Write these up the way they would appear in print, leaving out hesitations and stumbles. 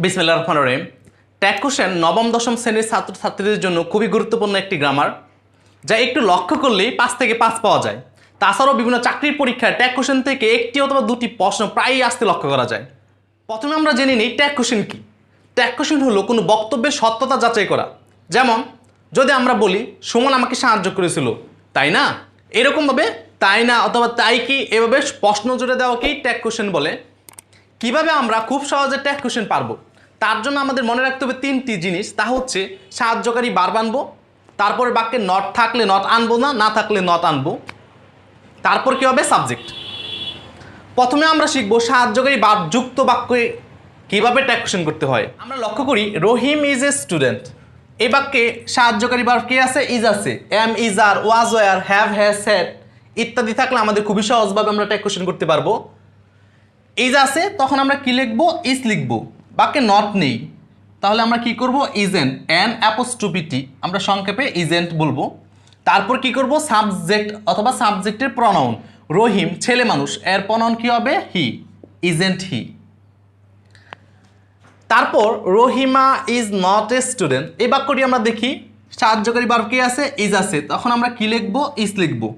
বিসমিল্লাহির রহমানির রহিম। Tag question নবম দশম শ্রেণীর ছাত্রছাত্রীদের জন্য খুবই গুরুত্বপূর্ণ একটি গ্রামার, যা একটু লক্ষ্য করলেই 5 থেকে 5 পাওয়া যায়। তাছাড়াও বিভিন্ন চাকরির পরীক্ষায় ট্যাগ কোশ্চেন থেকে একটি অথবা দুটি প্রশ্ন প্রায়ই আসতে লক্ষ্য করা যায়। প্রথমে আমরা জেনে নিই ট্যাগ কোশ্চেন কি। ট্যাগ কোশ্চেন হলো কোনো বক্তব্যের সত্যতা যাচাই করা। যেমন যদি আমরা বলি সুমন আমাকে সাহায্য করেছিল, তাই না, এরকমভাবে তাই না অথবা তাই কি, এভাবে প্রশ্ন জুড়ে দেওয়াকেই ট্যাগ কোশ্চেন বলে। কিভাবে আমরা খুব সহজে ট্যাগ কোশ্চেন পারবো, তার জন্য আমাদের মনে রাখতে হবে 3টি জিনিস। তা হচ্ছে সাহায্যকারী ভার্ব আনবো, তারপরে বাক্যে নট থাকলে নট আনবো না, না থাকলে নট আনবো, তারপর কি হবে সাবজেক্ট। প্রথমে আমরা শিখবো সাহায্যকারী ভার্ব যুক্ত বাক্যে কিভাবে ট্যাগ কোশ্চেন করতে হয়। আমরা লক্ষ্য করি রহিম ইজ এ স্টুডেন্ট, এই বাক্যে সাহায্যকারী ভার্ব কে আছে? ইজ আছে। Am, is, are, was, were, have, has, had ইত্যাদি থাকলে আমাদের খুবই সহজভাবে আমরা ট্যাগ কোশ্চেন করতে পারবো। ইজ আছে, তখন আমরা কি লিখবো? ইজ লিখবো। বাক্যে নট নেই, তাহলে আমরা কি করব? ইজেন্ট, অ্যান অ্যাপোস্ট্রোফি আমরা সংক্ষেপে ইজেন্ট বলবো। তারপর কি করব? সাবজেক্ট অথবা সাবজেক্টের প্রনাউন। রহিম ছেলে মানুষ, এর প্রনাউন কি হবে? হি, ইজেন্ট হি। তারপর Rahima is not a student, এই বাক্যটি আমরা দেখি সাহায্যকারী ভার্ব কে আছে? ইজ আছে, তখন আমরা কি লিখবো? ইজ লিখবো।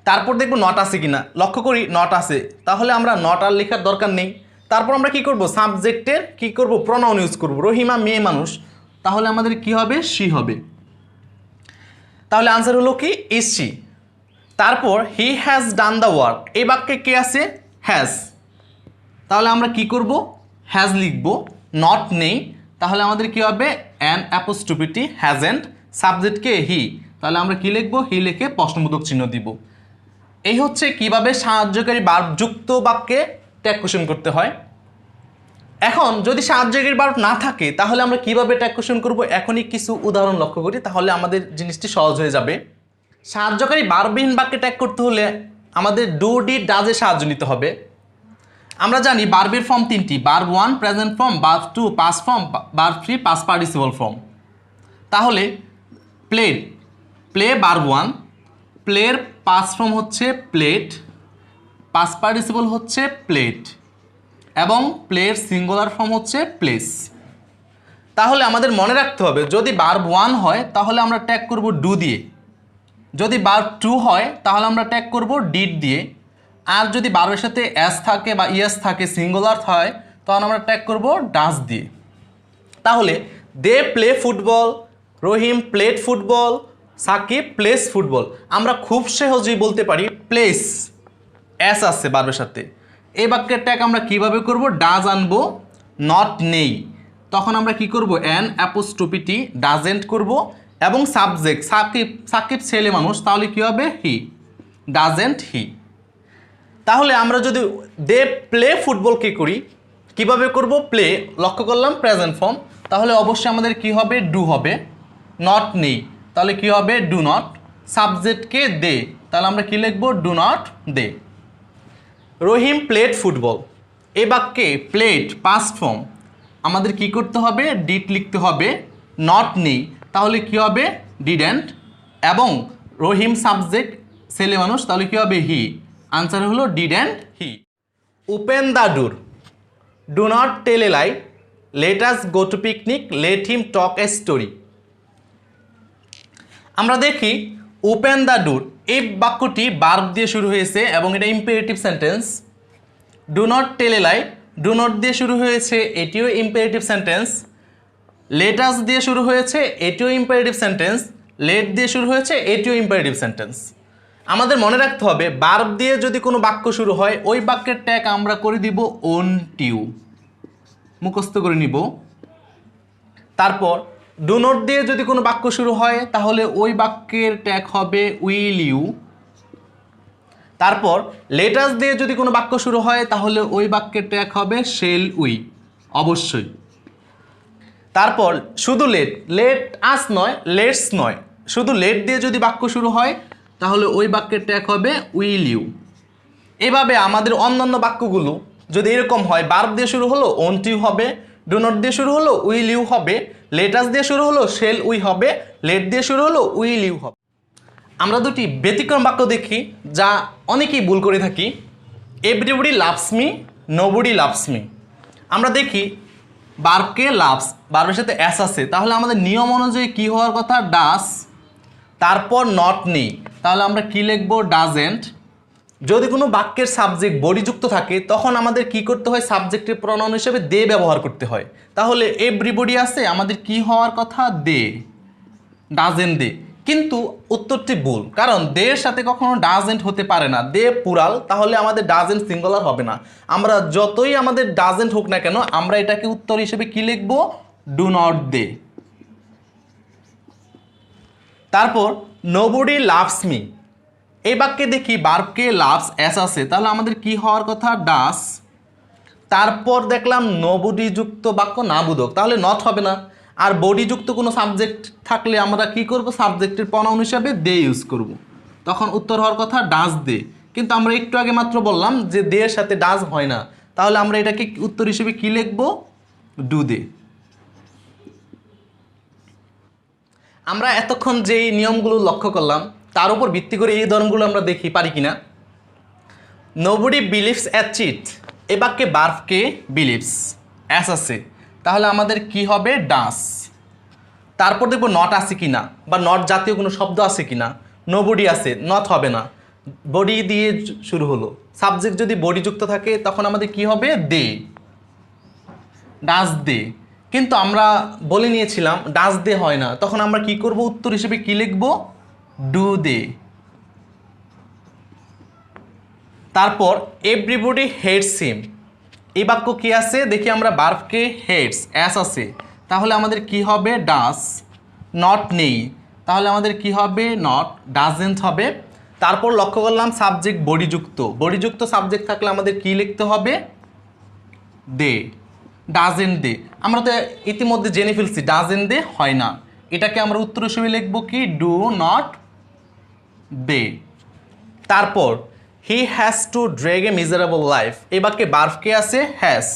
তারপর দেখবো নট আছে কিনা, লক্ষ্য করি নট আছে, তাহলে আমরা নট আর লেখার দরকার নেই। তারপর আমরা কি করব? সাবজেক্টের কি করব? প্রনাউন ইউজ করব। রহিমা মেয়ে মানুষ, তাহলে আমাদের কি হবে? শি হবে। তাহলে আনসার হলো কি? Is she. তারপর he has done the work, এই বাক্যে কে আছে? হ্যাজ, তাহলে আমরা কি করব? হ্যাজ লিখব। নট নেই, তাহলে আমাদের কি হবে? অ্যান অ্যাপোস্ট্রোফি হ্যাজেন্ট, সাবজেক্টকে হি, তাহলে আমরা কি লিখব? হি লিখে প্রশ্নবোধক চিহ্ন দিব। এই হচ্ছে কিভাবে সাহায্যকারী ভার্ব যুক্ত বাক্যে ট্যাগ কোশ্চেন করতে হয়। এখন যদি সাহায্যকারী ভার্ব না থাকে তাহলে আমরা কিভাবে ট্যাগ কোশ্চেন করব, এখনই কিছু উদাহরণ লক্ষ্য করি, তাহলে আমাদের জিনিসটি সহজ হয়ে যাবে। সাহায্যকারী ভার্ববিহীন বাক্যে ট্যাগ করতে হলে আমাদের ডু, ডিড, ডাজে সাহায্য নিতে হবে। আমরা জানি ভার্বের ফর্ম 3টি, verb 1 present form, verb 2 past form, verb 3 past participle form. তাহলে প্লেড, প্লে ভার্ব 1, প্লের পাস্ট ফর্ম হচ্ছে প্লেট, পাস্ট পার্টিসিপল হচ্ছে প্লেট, এবং প্লের সিঙ্গুলার ফর্ম হচ্ছে প্লেস। তাহলে আমাদের মনে রাখতে হবে যদি ভার্ব 1 হয় তাহলে আমরা ট্যাগ করব ডু দিয়ে, যদি ভার্ব 2 হয় তাহলে আমরা ট্যাগ করব ডিড দিয়ে, আর যদি ভার্বের সাথে এস থাকে বা ইএস থাকে, সিঙ্গুলার হয়, তখন আমরা ট্যাগ করব ডাজ দিয়ে। তাহলে they play football, Rahim played football, Sakib plays football. আমরা খুব সহজেই বলতে পারি প্লেস, এস আছে ভার্বের সাথে। এই বাক্যের ট্যাগ আমরা কিভাবে করব? ডাজ আনবো, নট নেই, তখন আমরা কি করব? অ্যান অ্যাপোস্ট্রোফি ডাজেন্ট করব, এবং সাবজেক্ট সাকিব, সাকিব ছেলে মানুষ, তাহলে কি হবে? হি, ডাজেন্ট হি। তাহলে আমরা যদি দে প্লে ফুটবল কি করি, কিভাবে করব? প্লে, লক্ষ্য করলাম প্রেজেন্ট ফর্ম, তাহলে অবশ্যই আমাদের কি হবে? ডু হবে। নট নেই, তাহলে কি হবে? Do not. সাবজেক্টকে দে, তাহলে আমরা কি লিখব? Do not they. Rahim played football, এই বাক্যে প্লেড পাস্ট ফর্ম, আমাদের কি করতে হবে? ডিড লিখতে হবে। নট নেই, তাহলে কি হবে? ডিডেন্ট, এবং রহিম সাবজেক্ট ছেলে মানুষ, তাহলে কি হবে? হি। আনসার হলো didn't he. Open the door, do not tell a lie, let us go to picnic, let him talk a story. আমরা দেখি ওপেন দ্য ডোর, এই বাক্যটি ভার্ব দিয়ে শুরু হয়েছে এবং এটা imperative sentence. Do not tell a lie, do not দিয়ে শুরু হয়েছে, এটিও ইম্পেরেটিভ সেন্টেন্স। লেট আস দিয়ে শুরু হয়েছে, এটিও ইম্পেরেটিভ সেন্টেন্স। লেট দিয়ে শুরু হয়েছে, এটিও ইম্পেরেটিভ সেন্টেন্স। আমাদের মনে রাখতে হবে ভার্ব দিয়ে যদি কোনো বাক্য শুরু হয় ওই বাক্যের ট্যাগ আমরা করে দিব ওন টিউ, মুখস্থ করে নিব। তারপর ডু নট দিয়ে যদি কোনো বাক্য শুরু হয় তাহলে ওই বাক্যের ট্যাগ হবে উইল ইউ। তারপর লেট আস দিয়ে যদি কোনো বাক্য শুরু হয় তাহলে ওই বাক্যের ট্যাগ হবে শেল উই, অবশ্যই। তারপর শুধু লেট, লেট আস নয়, লেটস নয়, শুধু লেট দিয়ে যদি বাক্য শুরু হয় তাহলে ওই বাক্যের ট্যাগ হবে উইল ইউ। এভাবে আমাদের অন্যান্য বাক্যগুলো যদি এরকম হয়, ভার্ব দিয়ে শুরু হলো ওন টিউ হবে, ডু নট দিয়ে শুরু হলো উইল ইউ হবে, লেট আস দিয়ে শুরু হলো শেল উই হবে, লেট দিয়ে শুরু হলো উইল ইউ হবে। আমরা দুটি ব্যতিক্রম বাক্য দেখি যা অনেকেই ভুল করে থাকি। Everybody loves me, nobody loves me. আমরা দেখি বার্বকে লাভস, বার্বের সাথে এস আছে, তাহলে আমাদের নিয়ম অনুযায়ী কি হওয়ার কথা ডাস, তারপর নট নেই, তাহলে আমরা কি লিখবো ডাজেন্ট। যদি কোনো বাক্যের সাবজেক্ট বডিযুক্ত থাকে তখন আমাদের কি করতে হয়, সাবজেক্টের প্রনাউন হিসেবে দে ব্যবহার করতে হয়। তাহলে এভরিবডি আছে, আমাদের কি হওয়ার কথা দে, ডাজেন্ট দে। কিন্তু উত্তরটি ভুল, কারণ দের সাথে কখনো ডাজেন্ট হতে পারে না, দে প্লুরাল, তাহলে আমাদের ডাজেন্ট সিঙ্গুলার হবে না। আমরা যতই আমাদের ডাজেন্ট হোক না কেন, আমরা এটাকে উত্তর হিসেবে কি লিখবো, ডু নট দে। তারপর নোবডি লাভস মি, এই বাক্যে দেখি বার্বকে লাভস এস আছে, তাহলে আমাদের কি হওয়ার কথা ডাস। তারপর দেখলাম নোবডি যুক্ত বাক্য না বোধক, তাহলে নট হবে না। আর বডি যুক্ত কোনো সাবজেক্ট থাকলে আমরা কি করব, সাবজেক্টের প্রনাউন হিসাবে দে ইউজ করব, তখন উত্তর হওয়ার কথা ডাস দে। কিন্তু আমরা একটু আগে মাত্র বললাম যে দে এর সাথে ডাস হয় না, তাহলে আমরা এটাকে উত্তর হিসেবে কি লিখব, ডু দে। আমরা এতক্ষণ যেই নিয়মগুলো লক্ষ্য করলাম তার উপর ভিত্তি করে এই ধরনগুলো আমরা দেখি পারি কিনা। নোবডি বিলিভস এ চিট, এ বাক্যে বার্বকে বিলিভস অ্যাস আছে, তাহলে আমাদের কি হবে ডাস। তারপর দেখবো নট আছে কিনা, বা নট জাতীয় কোনো শব্দ আছে কিনা। নোবডি আছে, নট হবে না, বডি দিয়ে শুরু হলো। সাবজেক্ট যদি বডি যুক্ত থাকে তখন আমাদের কি হবে দে, ডাস দে। কিন্তু আমরা বলে নিয়েছিলাম ডাস দে হয় না, তখন আমরা কি করব, উত্তর হিসেবে কি লিখব, ডু দে। তারপর এভরিবডি হেটস হিম, এই বাক্য কি আছে দেখি আমরা, বার্বকে হেটস অ্যাস আছে, তাহলে আমাদের কি হবে ডাস। নট নেই, তাহলে আমাদের কি হবে নট, ডাজেন্ট হবে। তারপর লক্ষ্য করলাম সাবজেক্ট বডিযুক্ত, বডিযুক্ত সাবজেক্ট থাকলে আমাদের কি লিখতে হবে, দে, ডাজেন্ট দে। আমরা তো ইতিমধ্যে জেনে ফেলছি ডাজেন্ট দে হয় না, এটাকে আমরা উত্তর হিসেবে লিখব কি, ডু নট দে। তারপর he has to drag a miserable life, এই বাক্যে বার্বকে আছে হ্যাজ,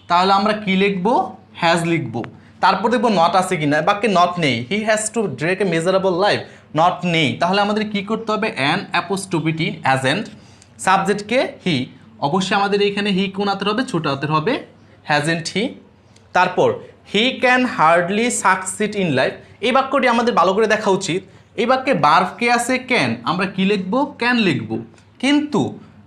তাহলে আমরা কি লিখব, হ্যাজ লিখব। তারপর দেখবো নট আছে কিনা, বাক্যে নট নেই, হি has to drag a miserable life, not নেই, তাহলে আমাদের কি করতে হবে, অ্যান অ্যাপোস্ট্রোফি হ্যাজেন্ট, সাবজেক্টকে হি, অবশ্যই আমাদের এখানে হি কোন হাতের হবে, ছোট হাতের হবে, হ্যাজেন্ট হি। তারপর he can hardly succeed in life, এই বাক্যটি আমাদের ভালো করে দেখা উচিত। এই বাক্যে বার্বকে আছে ক্যান, আমরা কি লিখব, ক্যান লিখব। কিন্তু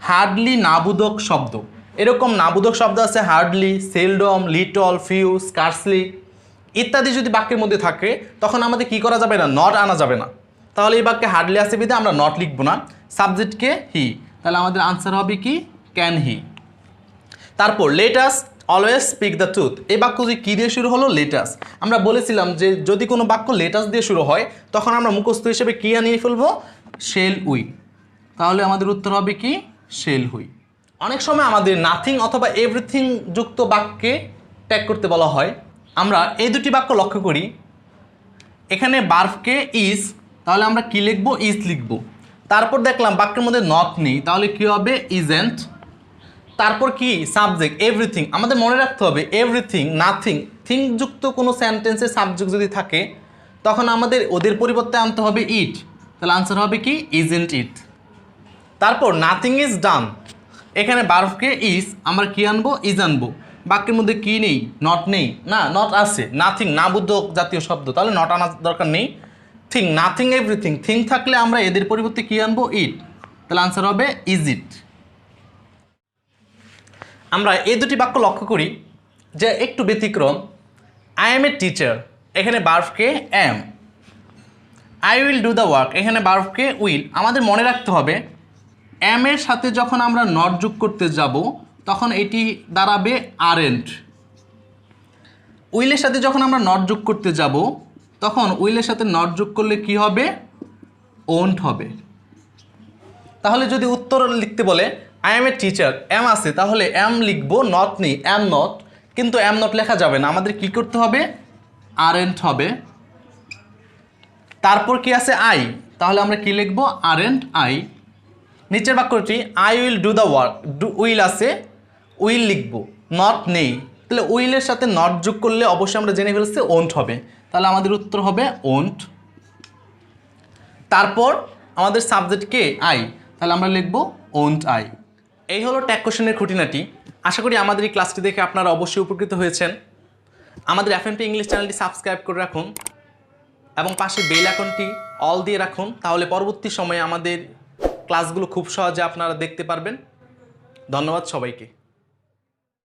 হার্ডলি নাবোধক শব্দ, এরকম নাবোধক শব্দ আছে hardly, seldom, little, few, scarcely ইত্যাদি যদি বাক্যের মধ্যে থাকে তখন আমাদের কি করা যাবে না, নট আনা যাবে না। তাহলে এই বাক্যে হার্ডলি আছে বিধে আমরা নট লিখব না, সাবজেক্টকে হি, তাহলে আমাদের আনসার হবে কি, ক্যান হি। তারপর let us always speak the truth, এই বাক্য যদি কী দিয়ে শুরু হলো, লেটাস। আমরা বলেছিলাম যে যদি কোনো বাক্য লেটাস দিয়ে শুরু হয় তখন আমরা মুখস্থ হিসেবে কী আনিয়ে ফেলবো, শেল উই, তাহলে আমাদের উত্তর হবে কি, শেল হুই। অনেক সময় আমাদের নাথিং অথবা এভরিথিং যুক্ত বাক্যে ট্যাগ করতে বলা হয়। আমরা এই দুটি বাক্য লক্ষ্য করি, এখানে বার্বকে ইজ, তাহলে আমরা কি লিখবো, ইজ লিখব। তারপর দেখলাম বাক্যের মধ্যে নট নেই, তাহলে কি হবে, ইজেন্ট। তারপর কি সাবজেক্ট এভরিথিং, আমাদের মনে রাখতে হবে এভরিথিং, নাথিং, থিং যুক্ত কোনো সেন্টেন্সের সাবজেক্ট যদি থাকে তখন আমাদের ওদের পরিবর্তে আনতে হবে ইট, তাহলে আনসার হবে কি, ইজেন্ট ইট। তারপর নাথিং ইজ ডান, এখানে বার্বকে ইজ, আমরা কি আনবো, ইজ আনবো। বাক্যের মধ্যে কি নেই, নট নেই, না নট আছে, নাথিং নাবোধক জাতীয় শব্দ, তাহলে নট আনার দরকার নেই। থিং, নাথিং, এভরিথিং, থিং থাকলে আমরা এদের পরিবর্তে কি আনবো, ইট, তাহলে আনসার হবে ইজ ইট। আমরা এই দুটি বাক্য লক্ষ্য করি যে একটু ব্যতিক্রম। আই এম এ টিচার, এখানে বার্বকে অ্যাম। I will do the work, এখানে বার্বকে উইল। আমাদের মনে রাখতে হবে অ্যাম এর সাথে যখন আমরা নট যোগ করতে যাব তখন এটি দাঁড়াবে আরেন্ট। উইলের সাথে যখন আমরা নট যোগ করতে যাব তখন উইলের সাথে নট যোগ করলে কি হবে, ওন্ট হবে। তাহলে যদি উত্তর লিখতে বলে আই এম এ টিচার, অ্যাম আছে, তাহলে অ্যাম লিখবো, নট নেই, অ্যাম নট। কিন্তু অ্যাম নট লেখা যাবে না, আমাদের কি করতে হবে, আরেন্ট হবে। তারপর কি আছে আই, তাহলে আমরা কি লিখবো, আরেন্ট আই। নিচের বাক্যটি I will do the work, will আছে, উইল লিখবো, নট নেই, তাহলে উইলের সাথে নট যোগ করলে অবশ্যই আমরা জেনে ফেলছি ওন্ট হবে, তাহলে আমাদের উত্তর হবে ওন্ট। তারপর আমাদের সাবজেক্ট কে, আই, তাহলে আমরা লিখবো ওন্ট আই। এই হলো ট্যাগ কোশ্চেনের খুঁটিনাটি। আশা করি আমাদের এই ক্লাসটি দেখে আপনারা অবশ্যই উপকৃত হয়েছেন। আমাদের এফএমপি ইংলিশ চ্যানেলটি সাবস্ক্রাইব করে রাখুন এবং পাশে বেল আইকনটি অল দিয়ে রাখুন, তাহলে পরবর্তী সময়ে আমাদের ক্লাসগুলো খুব সহজে আপনারা দেখতে পারবেন। ধন্যবাদ সবাইকে।